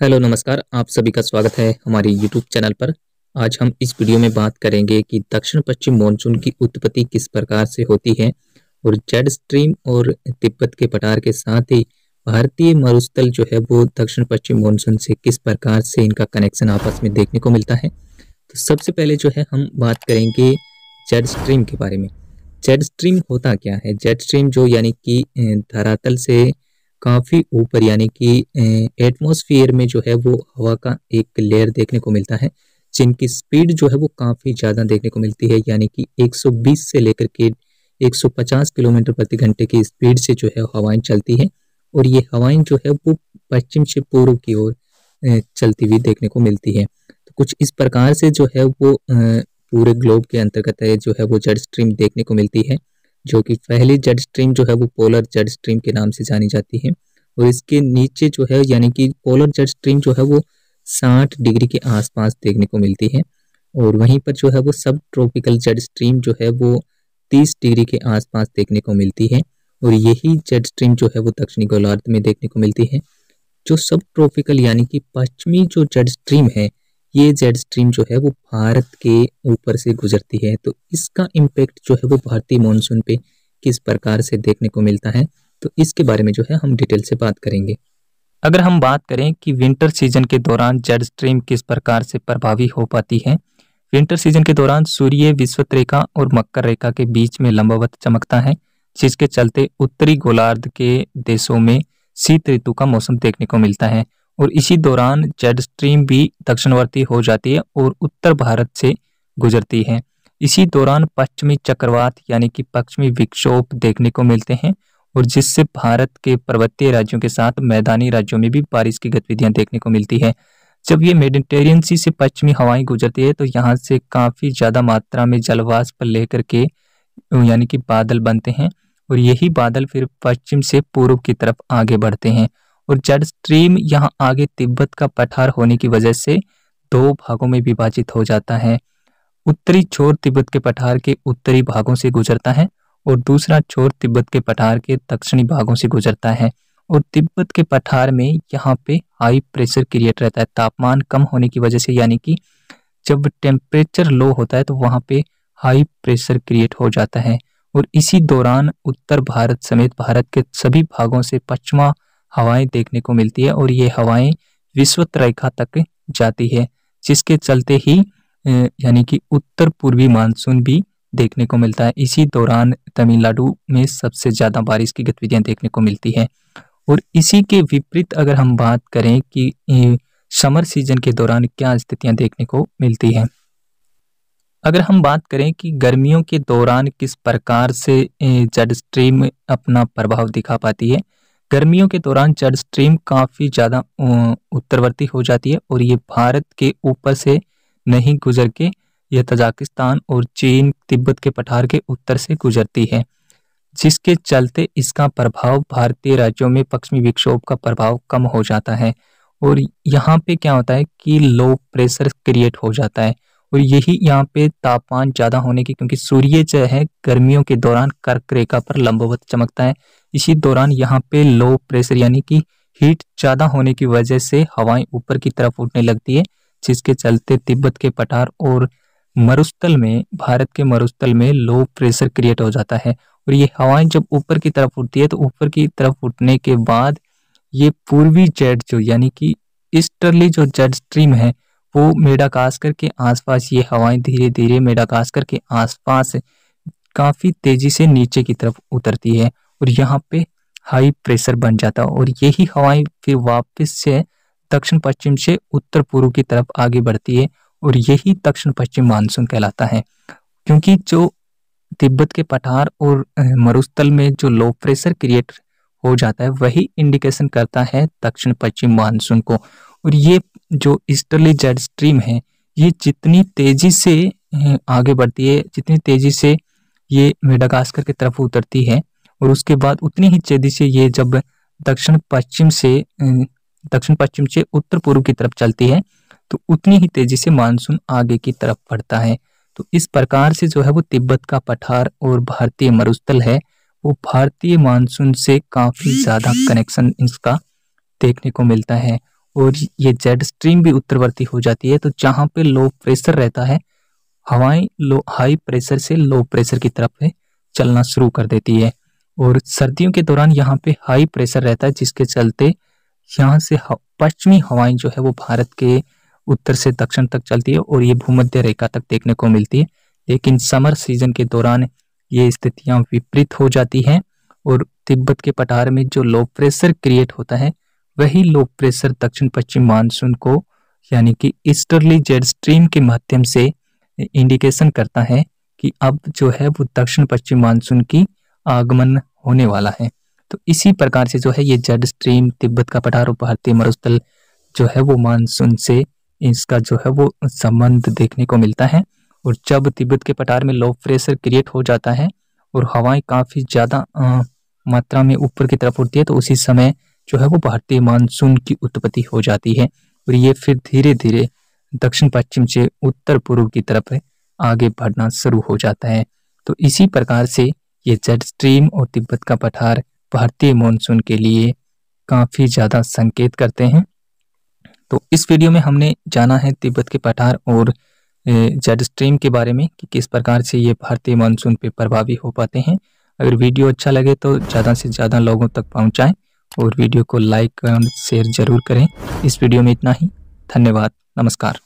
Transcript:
Hello नमस्कार, आप सभी का स्वागत है हमारे यूट्यूब चैनल पर। आज हम इस वीडियो में बात करेंगे कि दक्षिण पश्चिम मानसून की उत्पत्ति किस प्रकार से होती है और जेड स्ट्रीम और तिब्बत के पठार के साथ ही भारतीय मरुस्थल जो है वो दक्षिण पश्चिम मानसून से किस प्रकार से इनका कनेक्शन आपस में देखने को मिलता है। तो सबसे पहले जो है हम बात करेंगे जेड स्ट्रीम के बारे में। जेट स्ट्रीम होता क्या है? जेट स्ट्रीम जो यानी कि धरातल से काफ़ी ऊपर यानी कि एटमॉस्फेयर में जो है वो हवा का एक लेयर देखने को मिलता है, जिनकी स्पीड जो है वो काफ़ी ज़्यादा देखने को मिलती है, यानी कि 120 से लेकर के 150 किलोमीटर प्रति घंटे की स्पीड से जो है हवाएं चलती है। और ये हवाएं जो है वो पश्चिम से पूर्व की ओर चलती हुई देखने को मिलती है। तो कुछ इस प्रकार से जो है वो पूरे ग्लोब के अंतर्गत है जो है वो जेट स्ट्रीम देखने को मिलती है, जो कि पहली जेट स्ट्रीम जो है वो पोलर जेट स्ट्रीम के नाम से जानी जाती है। और इसके नीचे जो है यानी कि पोलर जेट स्ट्रीम जो है वो 60 डिग्री के आसपास देखने को मिलती है। और वहीं पर जो है वो सब ट्रॉपिकल जेट स्ट्रीम जो है वो 30 डिग्री के आसपास देखने को मिलती है। और यही जेट स्ट्रीम जो है वो दक्षिणी गोलार्ध में देखने को मिलती है। जो सब ट्रॉपिकल यानी कि पश्चिमी जो जेट स्ट्रीम है, ये जेट स्ट्रीम जो है वो भारत के ऊपर से गुजरती है। तो इसका इम्पैक्ट जो है वो भारतीय मॉनसून पे किस प्रकार से देखने को मिलता है, तो इसके बारे में जो है हम डिटेल से बात करेंगे। अगर हम बात करें कि विंटर सीजन के दौरान जेट स्ट्रीम किस प्रकार से प्रभावी हो पाती है। विंटर सीजन के दौरान सूर्य विषुवत रेखा और मकर रेखा के बीच में लंबवत चमकता है, जिसके चलते उत्तरी गोलार्ध के देशों में शीत ऋतु का मौसम देखने को मिलता है। और इसी दौरान जेट स्ट्रीम भी दक्षिणवर्ती हो जाती है और उत्तर भारत से गुजरती है। इसी दौरान पश्चिमी चक्रवात यानी कि पश्चिमी विक्षोभ देखने को मिलते हैं, और जिससे भारत के पर्वतीय राज्यों के साथ मैदानी राज्यों में भी बारिश की गतिविधियां देखने को मिलती है। जब ये मेडिटेरियन सी से पश्चिमी हवाएं गुजरती है तो यहाँ से काफी ज्यादा मात्रा में जलवाष्प लेकर के यानी कि बादल बनते हैं, और यही बादल फिर पश्चिम से पूर्व की तरफ आगे बढ़ते हैं। और जेट स्ट्रीम यहाँ आगे तिब्बत का पठार होने की वजह से दो भागों में विभाजित हो जाता है। उत्तरी छोर तिब्बत के पठार के उत्तरी भागों से गुजरता है और दूसरा छोर तिब्बत के पठार के दक्षिणी भागों से गुजरता है। और तिब्बत के पठार में यहाँ पे हाई प्रेशर क्रिएट रहता है तापमान कम होने की वजह से, यानी कि जब टेम्परेचर लो होता है तो वहाँ पे हाई प्रेशर क्रिएट हो जाता है। और इसी दौरान उत्तर भारत समेत भारत के सभी भागों से पश्चिमा हवाएं देखने को मिलती है, और ये हवाएं विषुवत रेखा तक जाती है, जिसके चलते ही यानी कि उत्तर पूर्वी मानसून भी देखने को मिलता है। इसी दौरान तमिलनाडु में सबसे ज्यादा बारिश की गतिविधियां देखने को मिलती है। और इसी के विपरीत अगर हम बात करें कि समर सीजन के दौरान क्या स्थितियां देखने को मिलती है। अगर हम बात करें कि गर्मियों के दौरान किस प्रकार से जेट स्ट्रीम अपना प्रभाव दिखा पाती है। गर्मियों के दौरान जेट स्ट्रीम काफी ज्यादा उत्तरवर्ती हो जाती है, और ये भारत के ऊपर से नहीं गुजर के यह तजाकिस्तान और चीन तिब्बत के पठार के उत्तर से गुजरती है, जिसके चलते इसका प्रभाव भारतीय राज्यों में पश्चिमी विक्षोभ का प्रभाव कम हो जाता है। और यहाँ पे क्या होता है कि लो प्रेशर क्रिएट हो जाता है, और यही यहाँ पे तापमान ज़्यादा होने की, क्योंकि सूर्य जो है गर्मियों के दौरान कर्क रेखा पर लंबवत चमकता है। इसी दौरान यहाँ पे लो प्रेशर यानी कि हीट ज़्यादा होने की वजह से हवाएं ऊपर की तरफ उठने लगती है, जिसके चलते तिब्बत के पठार और मरुस्थल में, भारत के मरुस्थल में लो प्रेशर क्रिएट हो जाता है। और ये हवाएं जब ऊपर की तरफ उठती है तो ऊपर की तरफ उठने के बाद ये पूर्वी जेट जो यानी कि ईस्टर्ली जो जेट स्ट्रीम है वो मेडागास्कर के आसपास, ये हवाएं धीरे धीरे मेडागास्कर के आसपास काफी तेजी से नीचे की तरफ उतरती है, और यहाँ पे हाई प्रेशर बन जाता है। और यही हवाएं फिर वापस से दक्षिण पश्चिम से उत्तर पूर्व की तरफ आगे बढ़ती है, और यही दक्षिण पश्चिम मानसून कहलाता है। क्योंकि जो तिब्बत के पठार और मरुस्थल में जो लो प्रेशर क्रिएट हो जाता है वही इंडिकेशन करता है दक्षिण पश्चिम मानसून को। और ये जो ईस्टर्ली जेट स्ट्रीम है, ये जितनी तेजी से आगे बढ़ती है, जितनी तेजी से ये मेडागास्कर की तरफ उतरती है, और उसके बाद उतनी ही तेजी से ये जब दक्षिण पश्चिम से उत्तर पूर्व की तरफ चलती है तो उतनी ही तेजी से मानसून आगे की तरफ बढ़ता है। तो इस प्रकार से जो है वो तिब्बत का पठार और भारतीय मरुस्थल है वो भारतीय मानसून से काफी ज्यादा कनेक्शन इसका देखने को मिलता है। और ये जेट स्ट्रीम भी उत्तरवर्ती हो जाती है। तो जहाँ पे लो प्रेशर रहता है, हवाएं लो हाई प्रेशर से लो प्रेशर की तरफ है चलना शुरू कर देती है। और सर्दियों के दौरान यहाँ पे हाई प्रेशर रहता है, जिसके चलते यहाँ से पश्चिमी हवाएं जो है वो भारत के उत्तर से दक्षिण तक चलती है और ये भूमध्य रेखा तक देखने को मिलती है। लेकिन समर सीजन के दौरान ये स्थितियां विपरीत हो जाती हैं और तिब्बत के पठार में जो लो प्रेशर क्रिएट होता है, वही लो प्रेशर दक्षिण पश्चिम मानसून को यानी कि ईस्टर्ली जेट स्ट्रीम के माध्यम से इंडिकेशन करता है कि अब जो है वो दक्षिण पश्चिम मानसून की आगमन होने वाला है। तो इसी प्रकार से जो है ये जेट स्ट्रीम, तिब्बत का पठार और भारतीय मरुस्थल जो है वो मानसून से इसका जो है वो संबंध देखने को मिलता है। और जब तिब्बत के पठार में लो प्रेशर क्रिएट हो जाता है और हवाएं काफी ज्यादा मात्रा में ऊपर की तरफ उठती है, तो उसी समय जो है वो भारतीय मानसून की उत्पत्ति हो जाती है और ये फिर धीरे धीरे दक्षिण पश्चिम से उत्तर पूर्व की तरफ आगे बढ़ना शुरू हो जाता है। तो इसी प्रकार से ये जेट स्ट्रीम और तिब्बत का पठार भारतीय मानसून के लिए काफी ज्यादा संकेत करते हैं। तो इस वीडियो में हमने जाना है तिब्बत के पठार और जेट स्ट्रीम के बारे में कि किस प्रकार से ये भारतीय मानसून पे प्रभावी हो पाते हैं। अगर वीडियो अच्छा लगे तो ज़्यादा से ज़्यादा लोगों तक पहुंचाएं और वीडियो को लाइक और शेयर जरूर करें। इस वीडियो में इतना ही। धन्यवाद। नमस्कार।